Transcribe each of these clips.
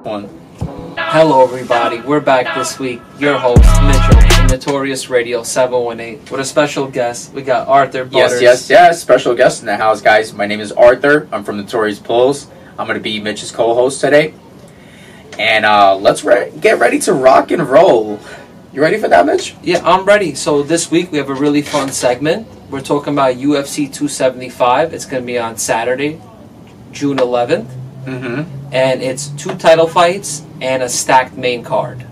One. Hello everybody, we're back this week. Your host, Mitchell, from Notorious Radio 718, with a special guest. We got Arthur Butters. Yes. Special guest in the house, guys. My name is Arthur. I'm from Notorious Pulls. I'm going to be Mitch's co-host today. And let's get ready to rock and roll. You ready for that, Mitch? Yeah, I'm ready. So this week we have a really fun segment. We're talking about UFC 275. It's going to be on Saturday, June 11th. And it's 2 title fights and a stacked main card.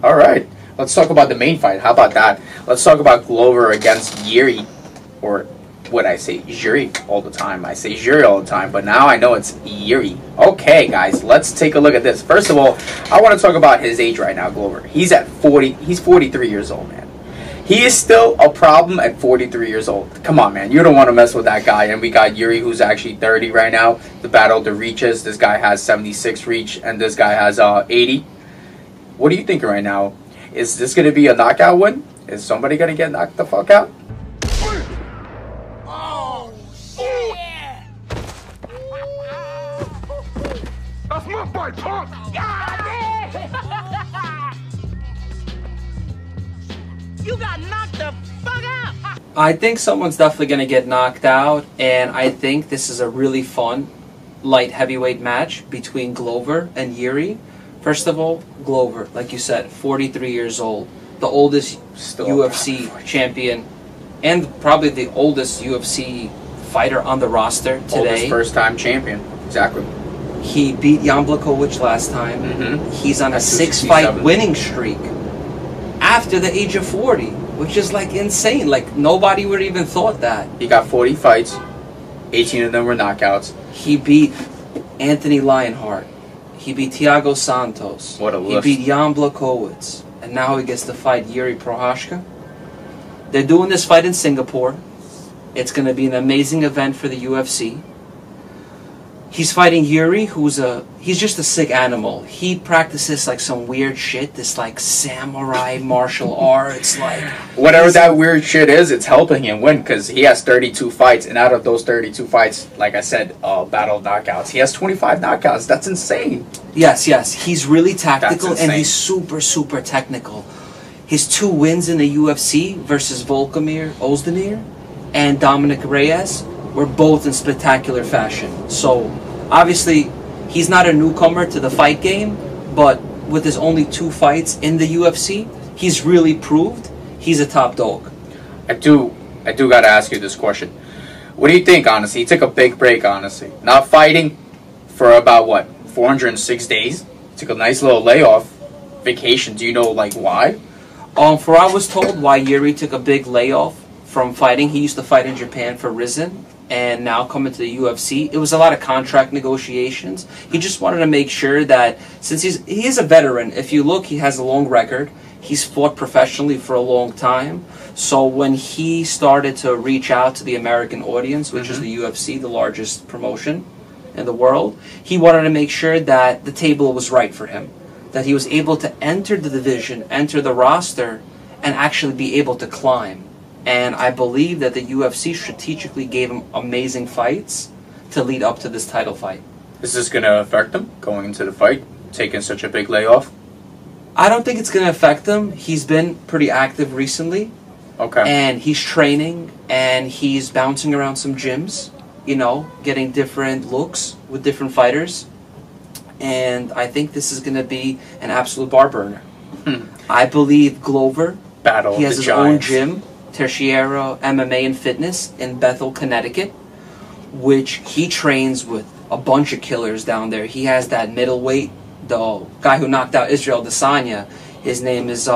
All right. Let's talk about the main fight. How about that? Let's talk about Glover against Yuri. Or what I say, Yuri all the time. I say Yuri all the time, but now I know it's Yuri. Okay, guys, let's take a look at this. First of all, I want to talk about his age right now, Glover. He's 43 years old, man. He is still a problem at 43 years old. Come on, man. You don't want to mess with that guy. And we got Yuri, who's actually 30 right now. The battle of the reaches. This guy has 76 reach, and this guy has 80. What are you thinking right now? Is this going to be a knockout win? Is somebody going to get knocked the fuck out? Oh, shit! That's my fight, punk! You got knocked the fuck out! I think someone's definitely going to get knocked out, and I think this is a really fun light heavyweight match between Glover and Yuri. First of all, Glover, like you said, 43 years old, the oldest UFC champion, and probably the oldest UFC fighter on the roster today. Oldest first-time champion, exactly. He beat Jan Blachowicz last time. He's on a 6-fight winning streak after the age of 40, which is like insane. Like nobody would even thought that. He got 40 fights, 18 of them were knockouts. He beat Anthony Lionheart. He beat Thiago Santos. What a list. He beat Jan Blachowicz. And now he gets to fight Yuri Procházka. They're doing this fight in Singapore. It's going to be an amazing event for the UFC. He's fighting Yuri, he's just a sick animal. He practices like some weird shit, this like samurai martial arts, like whatever that weird shit is, it's helping him win because he has 32 fights, and out of those 32 fights, like I said, battle of knockouts, he has 25 knockouts. That's insane. Yes, he's really tactical and he's super technical. His 2 wins in the UFC versus Volkamir Ozdemir and Dominic Reyes were both in spectacular fashion. So obviously he's not a newcomer to the fight game, but with his only 2 fights in the UFC, he's really proved he's a top dog. I do gotta ask you this question. What do you think, honestly? He took a big break, honestly. Not fighting for about, what, 406 days? Took a nice little layoff, vacation. Do you know, like, why? For I was told why Yuri took a big layoff from fighting. He used to fight in Japan for Rizin, and now coming to the UFC, it was a lot of contract negotiations. He just wanted to make sure that, since he is a veteran, if you look, he has a long record. He's fought professionally for a long time. So when he started to reach out to the American audience, which is the UFC, the largest promotion in the world, he wanted to make sure that the table was right for him, that he was able to enter the division, enter the roster, and actually be able to climb. And I believe that the UFC strategically gave him amazing fights to lead up to this title fight. Is this going to affect him going into the fight, taking such a big layoff? I don't think it's going to affect him. He's been pretty active recently. Okay. And he's training, and he's bouncing around some gyms, you know, getting different looks with different fighters. And I think this is going to be an absolute bar burner. I believe Glover, he has his own gym, Teixeira MMA and Fitness in Bethel, Connecticut, which he trains with a bunch of killers down there. He has that middleweight, the guy who knocked out Israel Adesanya. His name is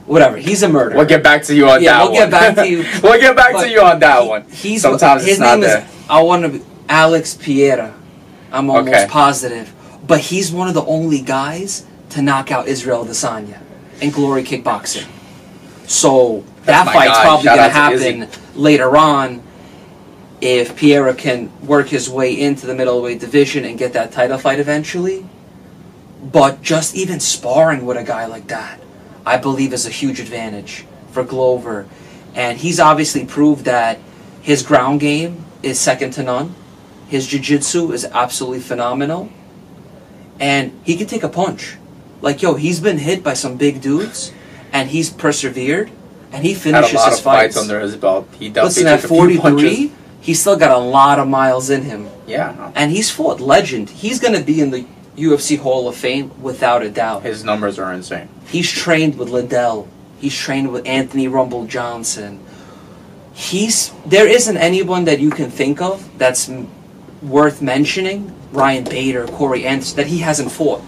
whatever. He's a murderer. We'll get back to you on that one. We'll get back to you. We'll get back to you on that one. Sometimes his it's not name there. I want to be Alex Piera. I'm almost positive, but he's one of the only guys to knock out Israel Adesanya in Glory Kickboxing. So that fight's probably going to happen later on if Piera can work his way into the middleweight division and get that title fight eventually. But just even sparring with a guy like that, I believe, is a huge advantage for Glover. And he's obviously proved that his ground game is second to none. His jiu-jitsu is absolutely phenomenal. And he can take a punch. Like, yo, he's been hit by some big dudes, and he's persevered, and he finishes Had a lot his of fights. fights under his belt. He does. Listen, at 43, he's still got a lot of miles in him. Yeah. And he's fought legend. He's going to be in the UFC Hall of Fame without a doubt. His numbers are insane. He's trained with Liddell. He's trained with Anthony Rumble Johnson. There isn't anyone that you can think of that's worth mentioning, Ryan Bader, Corey Anderson, that he hasn't fought.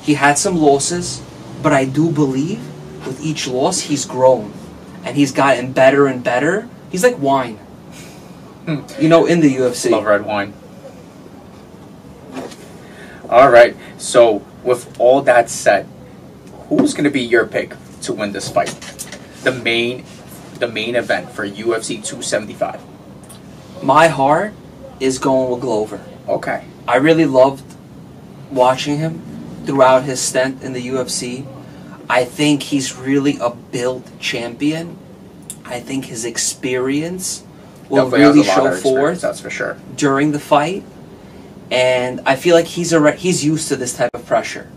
He had some losses, but I do believe with each loss he's grown. And he's gotten better and better. He's like wine. You know, in the UFC. Love red wine. All right. So, with all that said, who's going to be your pick to win this fight? The main event for UFC 275. My heart is going with Glover. Okay. I really loved watching him throughout his stint in the UFC. I think he's really a built champion. I think his experience will Definitely really has a lot show of experience, forth that's for sure. during the fight. And I feel like he's used to this type of pressure.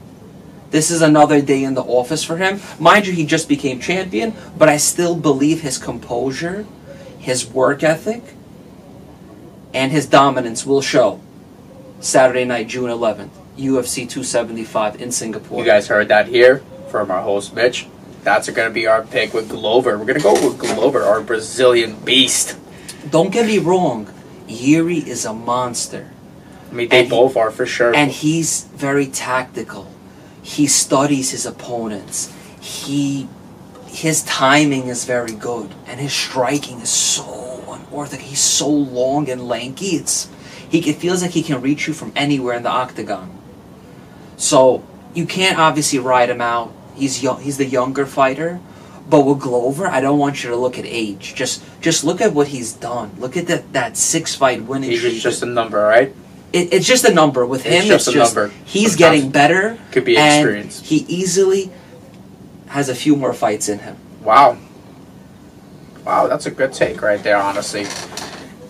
This is another day in the office for him. Mind you, he just became champion, but I still believe his composure, his work ethic, and his dominance will show Saturday night, June 11th, UFC 275 in Singapore. You guys heard that here from our host, Mitch. That's going to be our pick with Glover. We're going to go with Glover, our Brazilian beast. Don't get me wrong. Yuri is a monster. I mean, they both are for sure. And he's very tactical. He studies his opponents. His timing is very good. And his striking is so unorthodox. He's so long and lanky. It feels like he can reach you from anywhere in the octagon. So you can't obviously ride him out. He's young. He's the younger fighter. But with Glover, I don't want you to look at age. Just look at what he's done. Look at that 6-fight winning streak. He's just a number, right? It's just a number. With him, it's just a number. He's getting better. Could be experience. He easily has a few more fights in him. Wow. Wow, that's a good take right there, honestly.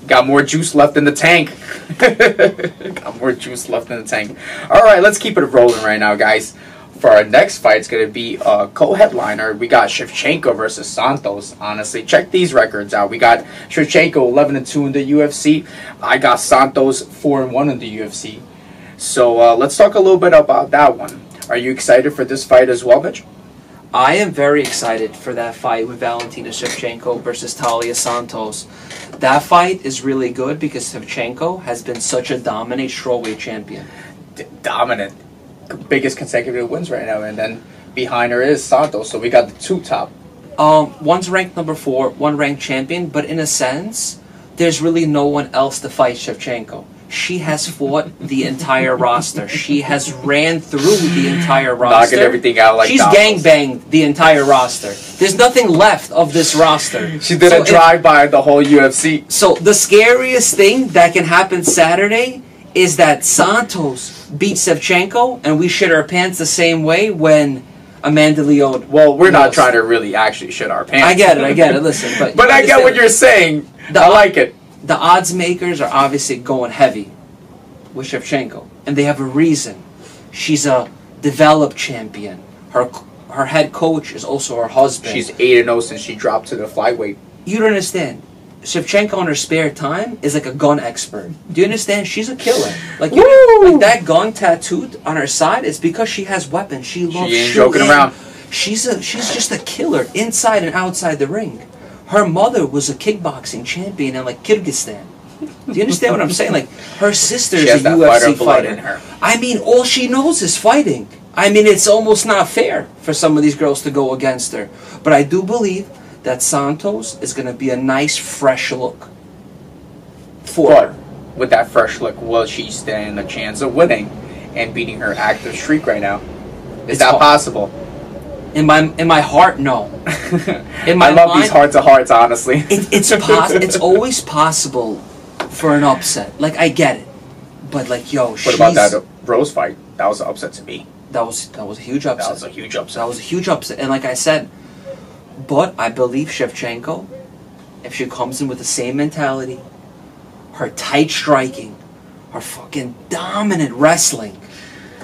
Got more juice left in the tank. Got more juice left in the tank. All right, let's keep it rolling right now, guys. For our next fight, it's going to be a co-headliner. We got Shevchenko versus Santos. Honestly, check these records out. We got Shevchenko 11-2 in the UFC. I got Santos 4-1 in the UFC. So let's talk a little bit about that one. Are you excited for this fight as well, Mitch? I am very excited for that fight with Valentina Shevchenko versus Talia Santos. That fight is really good because Shevchenko has been such a dominant strawweight champion. Dominant. Biggest consecutive wins right now, and then behind her is Santos, so we got the two top. One's ranked number 4, one ranked champion, but in a sense, there's really no one else to fight Shevchenko. She has fought the entire roster. She has ran through the entire roster. Knocking everything out like she's gangbanged the entire roster. There's nothing left of this roster. She did a drive-by the whole UFC. So the scariest thing that can happen Saturday is that Santos beats Shevchenko and we shit our pants the same way when Amanda Leone. Well, we're not trying to really actually shit our pants. I get it. Listen, but I get what you're saying. I like it. The odds makers are obviously going heavy with Shevchenko, and they have a reason. She's a developed champion. Her head coach is also her husband. She's 8-0 since she dropped to the flyweight. You don't understand. Shevchenko in her spare time is like a gun expert. Do you understand? She's a killer. Like that gun tattooed on her side is because she has weapons. She loves she ain't shooting. joking around. She's just a killer inside and outside the ring. Her mother was a kickboxing champion in like Kyrgyzstan. Do you understand what I'm saying? Like her sister's a UFC fighter. In her. I mean, all she knows is fighting. I mean, it's almost not fair for some of these girls to go against her. But I do believe that Santos is going to be a nice, fresh look for her. With that fresh look, will she stand a chance of winning and beating her active streak right now? Is that possible? In my heart, no. In my I love mind, these heart-to-hearts, honestly. It's always possible for an upset. Like, I get it. But, like, yo, What about that Rose fight? That was an upset to me. That was a huge upset. That was a huge upset. That was a huge upset. And like I said, but I believe Shevchenko, if she comes in with the same mentality, her tight striking, are fucking dominant wrestling.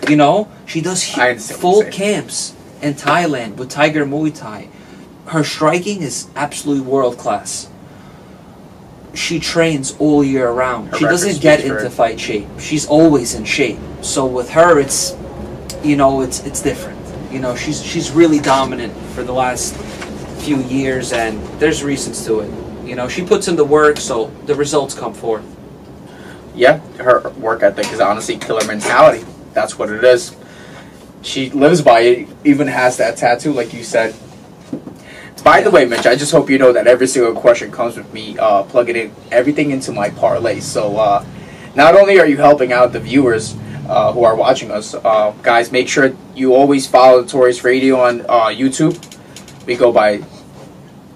You know, she does full camps in Thailand with Tiger Muay Thai. Her striking is absolutely world class. She trains all year round. She doesn't get into fight shape. She's always in shape. So with her, it's, you know, it's different. You know, she's really dominant for the last few years, and there's reasons to it. You know, she puts in the work, so the results come forth. Yeah, her work ethic is honestly killer mentality. That's what it is. She lives by it, even has that tattoo, like you said. By the way, Mitch, I just hope you know that every single question comes with me plugging in everything into my parlay. So not only are you helping out the viewers who are watching us, guys, make sure you always follow Notorious Radio on YouTube. We go by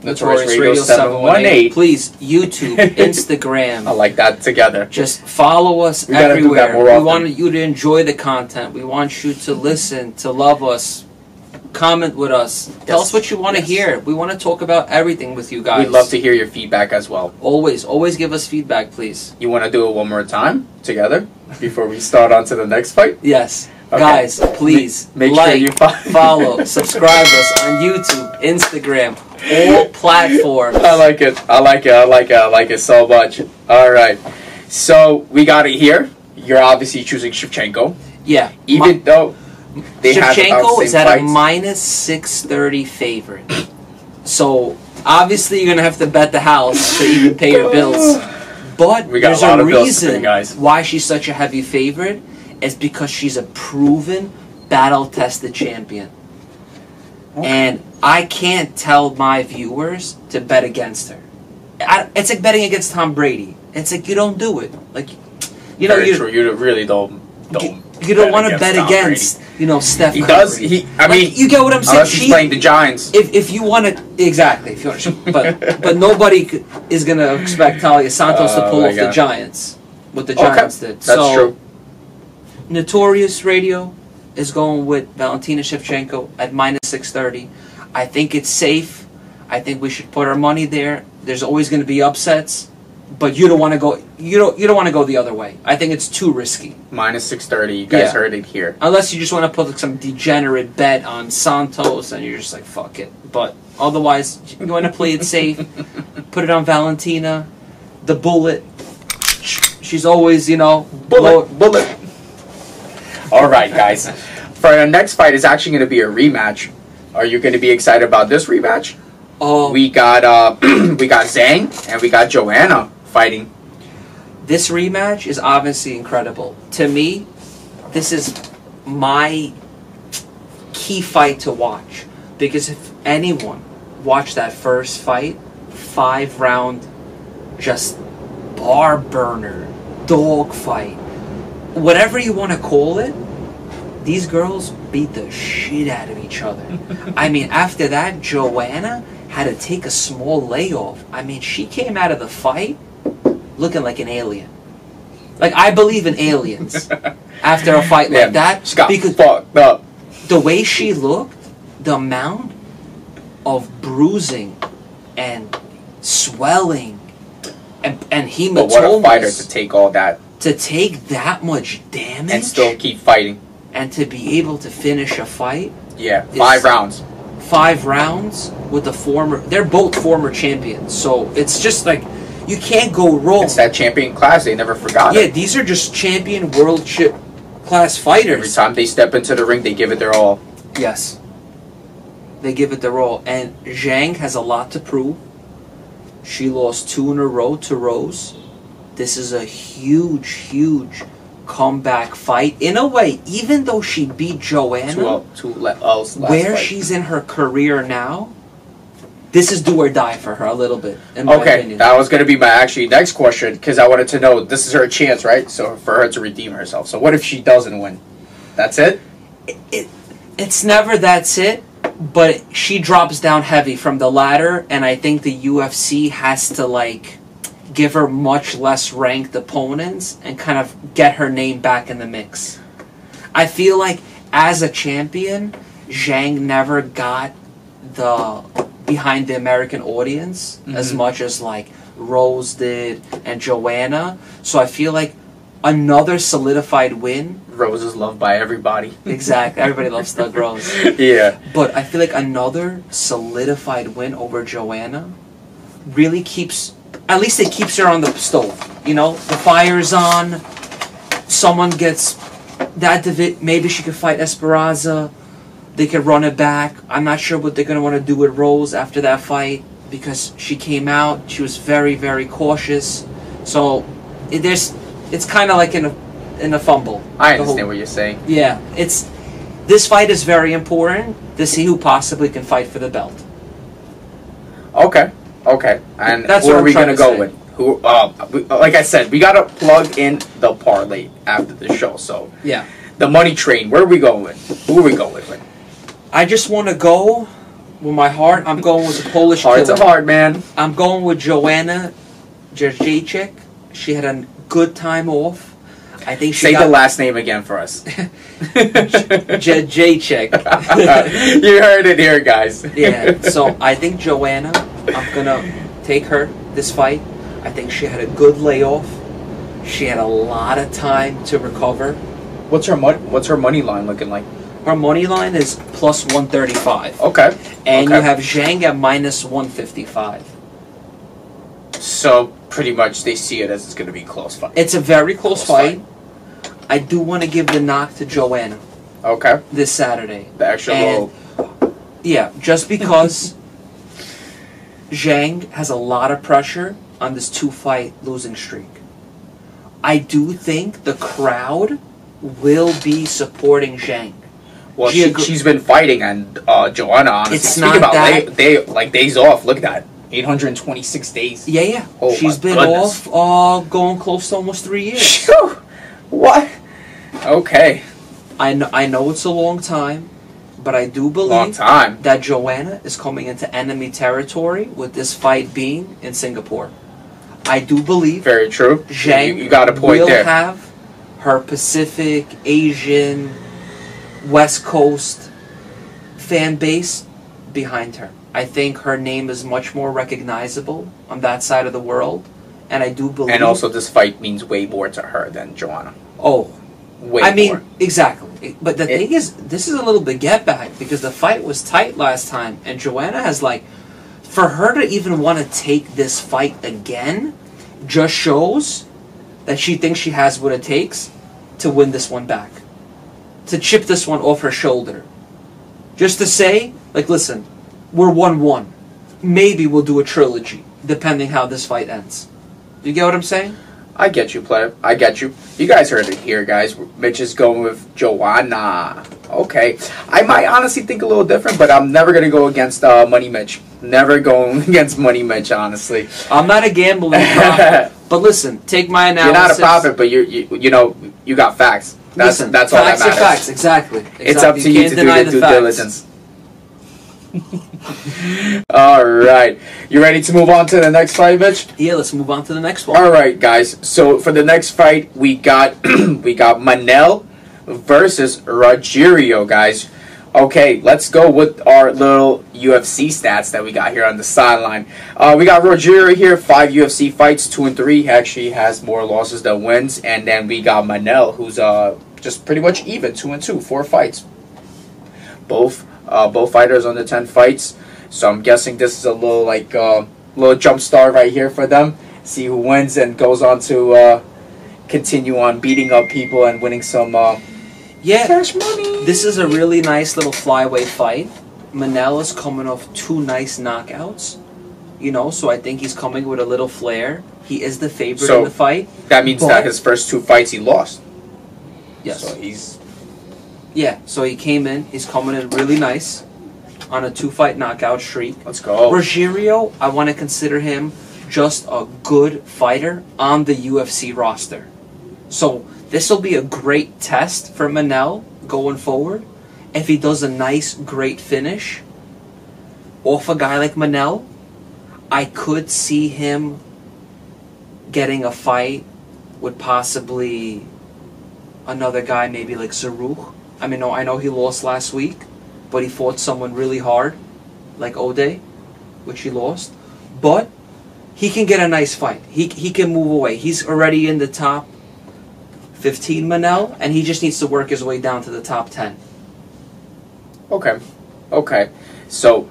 Notorious Radio 718. Please, YouTube, Instagram. I like that together. Just follow us everywhere. We want you to enjoy the content. We want you to listen, to love us. Comment with us. Tell us what you want to hear. We want to talk about everything with you guys. We'd love to hear your feedback as well. Always give us feedback, please. You want to do it one more time together before we start on to the next fight? Yes. Okay. Guys, please make like, sure you follow, subscribe us on YouTube, Instagram, all platforms. I like it so much. All right. So we got it here. You're obviously choosing Shevchenko. Yeah. Even though they Shevchenko is at a minus 630 favorite. So obviously you're going to have to bet the house to even pay your bills. But there's a reason why she's such a heavy favorite. It's because she's a proven, battle-tested champion. Okay. And I can't tell my viewers to bet against her. It's like betting against Tom Brady. It's like you don't do it. Like, you know, you really don't. You don't want to bet against, you know, Steph Curry. He does. I mean, you get what I'm saying. Unless he's playing the Giants. If you want to, exactly. If you want to, but nobody is gonna expect Talia Santos to pull off the Giants, what the Giants did. That's true. Notorious Radio is going with Valentina Shevchenko at minus 630. I think it's safe. I think we should put our money there. There's always going to be upsets, but you don't want to go. You don't want to go the other way. I think it's too risky. Minus 630. You guys heard it here. Unless you just want to put like some degenerate bet on Santos, and you're just like fuck it. But otherwise, you want to play it safe. Put it on Valentina, the bullet. She's always, you know, bullet. All right, guys. For our next fight, is actually going to be a rematch. Are you going to be excited about this rematch? Oh, we got Zhang and we got Joanna fighting. This rematch is obviously incredible. To me, this is my key fight to watch, because if anyone watched that first fight, 5-round, just bar burner, dog fight, whatever you want to call it, these girls beat the shit out of each other. I mean, after that, Joanna had to take a small layoff. I mean, she came out of the fight looking like an alien. Like, I believe in aliens after a fight like that. She got fucked up. The way she looked, the amount of bruising and swelling and hematomas. But what a fighter to take all that. To take that much damage and still keep fighting, and to be able to finish a fight. Yeah, 5 rounds. 5 rounds with the former. They're both former champions, so it's just like you can't go wrong. It's that champion class. They never forgot it. Yeah, these are just champion world class fighters. Every time they step into the ring, they give it their all. Yes, they give it their all. And Zhang has a lot to prove. She lost 2 in a row to Rose. This is a huge comeback fight. In a way, even though she beat Joanna, where she's in her career now, this is do or die for her a little bit, in my opinion. That was going to be my next question, because I wanted to know, this is her chance, right? So for her to redeem herself. So what if she doesn't win? That's it? It's never that's it, but she drops down heavy from the ladder, and I think the UFC has to, like, give her much less ranked opponents and kind of get her name back in the mix. I feel like as a champion, Zhang never got the behind the American audience as much as like Rose did and Joanna. So I feel like another solidified win. Rose is loved by everybody. Exactly. Everybody loves Thug Rose. Yeah. But I feel like another solidified win over Joanna really keeps, at least it keeps her on the stove. You know, the fire's on. Someone gets that maybe she could fight Esperanza. They could run it back. I'm not sure what they're going to want to do with Rose after that fight because she came out. She was very, very cautious. So it's kind of like in a fumble. I understand what you're saying. Yeah, this fight is very important to see who possibly can fight for the belt. Okay. And That's who what are I'm we trying gonna to go say. with? Who? Like I said, we gotta plug in the parlay after the show. So Yeah. the money train. Where are we going with? Who are we going with? I just want to go with my heart. I'm going with the Polish Heart's killer. a heart, man. I'm going with Joanna Jędrzejczyk. She had a good time off. I think she Say got the last name again for us. Jędrzejczyk. You heard it here, guys. Yeah, so I think Joanna, I'm going to take her this fight. I think she had a good layoff. She had a lot of time to recover. What's her money line looking like? Her money line is plus 135. Okay. And okay. you have Zhang at minus 155. So pretty much they see it as it's going to be a close fight. It's a very close fight. I do want to give the knock to Joanna Okay. this Saturday. The extra And- little. Yeah, just because Zhang has a lot of pressure on this 2-fight losing streak. I do think the crowd will be supporting Zhang. Well, She she's been fighting, and Joanna, honestly, It's speak not about that- days off. Look at that, 826 days. Yeah. Oh, She's my been goodness. off going close to almost 3 years. Phew. What? Okay, I know it's a long time, but I do long believe time. that Joanna is coming into enemy territory with this fight being in Singapore. I do believe Very true. Zhang you got a point will there. have her Pacific, Asian, West Coast fan base behind her. I think her name is much more recognizable on that side of the world, and I do believe. And also, this fight means way more to her than Joanna. oh, Way I mean, more. exactly. But the thing is, this is a little bit get back because the fight was tight last time, and Joanna has for her to even want to take this fight again, just shows that she thinks she has what it takes to win this one back, to chip this one off her shoulder, just to say, listen, we're 1-1. Maybe we'll do a trilogy, depending how this fight ends. You get what I'm saying? I get you, player. I get you. You guys heard it here, guys. Mitch is going with Joanna. Okay. I might honestly think a little different, but I'm never going to go against Money Mitch. Never going against Money Mitch, honestly. I'm not a gambling prophet, but listen, take my analysis. You're not a prophet, but you got facts. That's all that facts matters. are facts, exactly. It's up to you can't to do deny your due facts. diligence. All right. You ready to move on to the next fight, Mitch? Yeah, let's move on to the next one. All right, guys. So for the next fight, we got Manel versus Rogerio, guys. Okay, let's go with our little UFC stats that we got here on the sideline. We got Rogerio here, 5 UFC fights, 2 and 3. He actually has more losses than wins. And then we got Manel, who's just pretty much even, 2 and 2, 4 fights. Both fighters under 10 fights. So I'm guessing this is a little little jump start right here for them. See who wins and goes on to continue on beating up people and winning some cash money. This is a really nice little flyweight fight. Manel is coming off 2 nice knockouts. So I think he's coming with a little flair. He is the favorite in the fight. That means that his first 2 fights he lost. Yes. So he's... Yeah, so he came in. He's coming in really nice on a 2-fight knockout streak. Let's go. Rogerio, I want to consider him just a good fighter on the UFC roster. So this will be a great test for Manel going forward. If he does a nice, great finish off a guy like Manel, I could see him getting a fight with possibly another guy, maybe like Zaruch. I know he lost last week, but he fought someone really hard, like Ode, which he lost. But he can get a nice fight. He can move away. He's already in the top 15 Manel, and he just needs to work his way down to the top 10. Okay. So,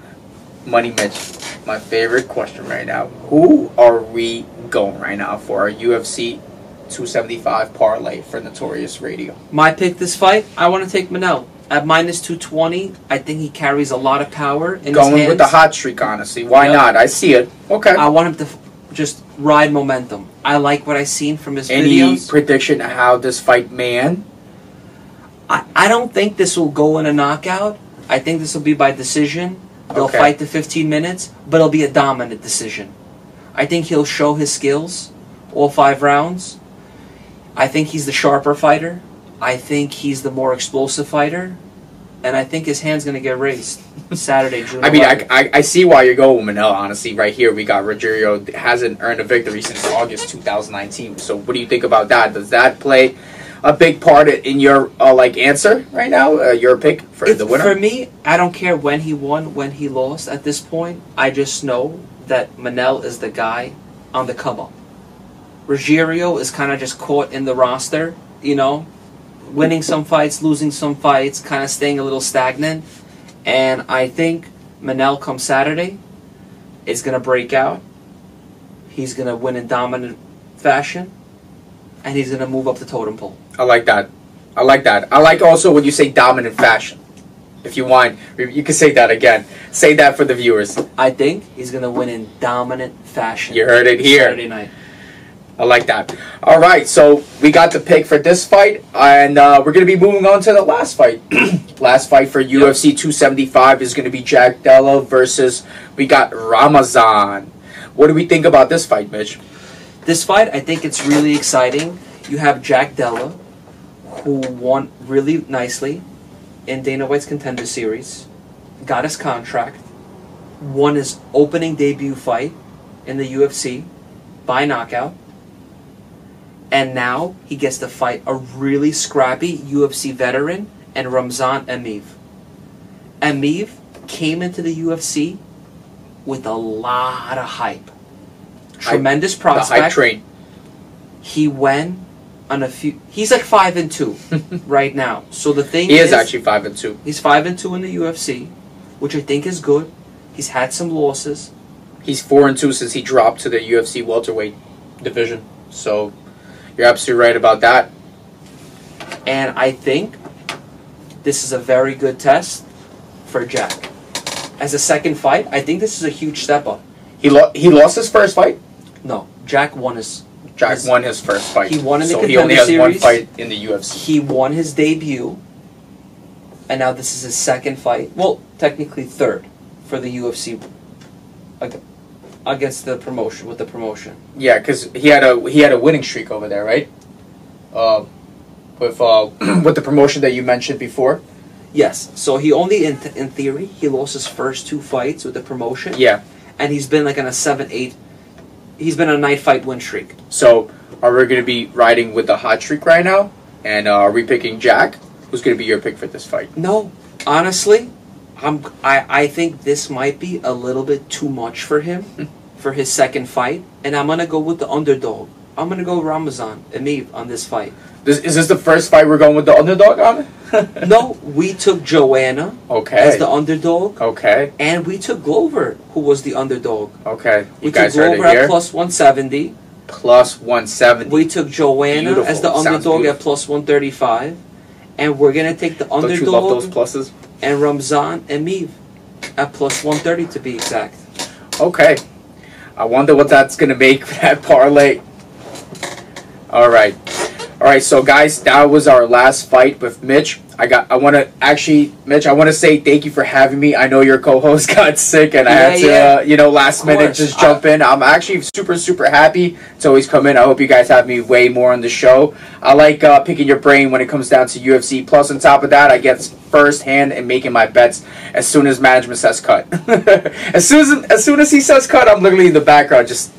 Money Mitch, my favorite question right now. Who are we going right now for our UFC 275 parlay for Notorious Radio? My pick this fight, I want to take Manel. At minus 220, I think he carries a lot of power in his hands. Going with the hot streak, honestly. Why not? I see it. Okay. I want him to just ride momentum. I like what I've seen from his Any videos. prediction of how this fight may end? I don't think this will go in a knockout. I think this will be by decision. They'll fight to 15 minutes, but it'll be a dominant decision. I think he'll show his skills all 5 rounds. I think he's the sharper fighter. I think he's the more explosive fighter. And I think his hand's going to get raised Saturday, June 11th. I mean, I see why you're going with Manel, honestly. Right here, we got Rogerio hasn't earned a victory since August 2019. So what do you think about that? Does that play a big part in your answer right now? Your pick for the winner? For me, I don't care when he won, when he lost at this point. I just know that Manel is the guy on the come up. Rogerio is kind of just caught in the roster, you know, winning some fights, losing some fights, kind of staying a little stagnant. And I think Manel come Saturday is going to break out. He's going to win in dominant fashion. And he's going to move up the totem pole. I like that. I like also when you say dominant fashion. If you want, you can say that again. Say that for the viewers. I think he's going to win in dominant fashion. You heard it here. Saturday night. I like that. All right, so we got the pick for this fight, and we're going to be moving on to the last fight. Last fight for UFC 275 is going to be Jack Della versus, we got Ramazan. What do we think about this fight, Mitch? This fight, I think it's really exciting. You have Jack Della, who won really nicely in Dana White's Contender Series, got his contract, won his opening debut fight in the UFC by knockout, and now he gets to fight a really scrappy UFC veteran and Ramzan Emeev. Emeev came into the UFC with a lot of hype. Tremendous prospect. The hype train. He went on a few. He's like 5-2 right now. So the thing is actually 5-2. He's 5-2 in the UFC, which I think is good. He's had some losses. He's 4-2 since he dropped to the UFC welterweight division. So you're absolutely right about that. And I think this is a very good test for Jack. As a second fight, I think this is a huge step up. He lost his first fight? No, Jack won his first fight. He won in the so Contender he only has Series. one fight in the UFC. He won his debut, and now this is his second fight. Well, technically third for the UFC against the promotion with the promotion. Yeah, because he had a winning streak over there, right? With the promotion that you mentioned before. Yes. So he only in theory he lost his first 2 fights with the promotion. Yeah. And he's been like on a 7-8. He's been on a 9-fight win streak. So are we going to be riding with the hot streak right now? And are we picking Jack? Who's going to be your pick for this fight? No, honestly, I think this might be a little bit too much for him for his second fight, and I'm gonna go with the underdog. I'm gonna go Ramazan Emeev on this fight. Is this the first fight we're going with the underdog on? No, we took Joanna as the underdog. Okay. And we took Glover, who was the underdog. Okay. We took Glover at plus 170. Plus 170. We took Joanna as the underdog at plus 135. And we're going to take the underdog. Don't you love those pluses? And Ramzan Emeev at plus 130 to be exact. Okay. I wonder what that's going to make for that parlay. All right. All right, so guys, that was our last fight with Mitch. Mitch, I want to say thank you for having me. I know your co-host got sick, and I had to, last minute just jump in. I'm actually super happy to always come in. I hope you guys have me way more on the show. I like picking your brain when it comes down to UFC. Plus, on top of that, I get first hand in making my bets as soon as management says cut. as soon as he says cut, I'm literally in the background just.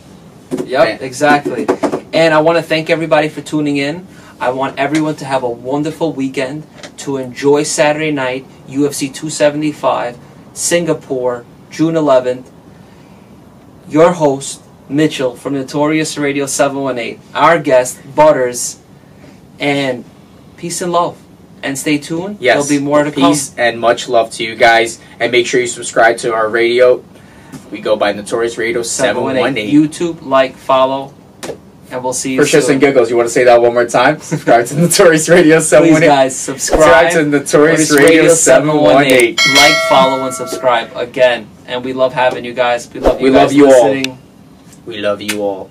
Yep, exactly. And I want to thank everybody for tuning in. I want everyone to have a wonderful weekend, to enjoy Saturday night, UFC 275, Singapore, June 11th. Your host, Mitchell, from Notorious Radio 718. Our guest, Butters, And peace and love. And stay tuned. Yes. There'll be more to come. Peace and much love to you guys. And make sure you subscribe to our radio. We go by Notorious Radio 718. YouTube, like, follow, and we'll see you For shits soon. and giggles, you want to say that one more time? Subscribe to Notorious Radio 718. Please, guys, subscribe to Notorious Radio 718. Like, follow, and subscribe again. And we love having you guys. We love you We guys love you all. listening. We love you all.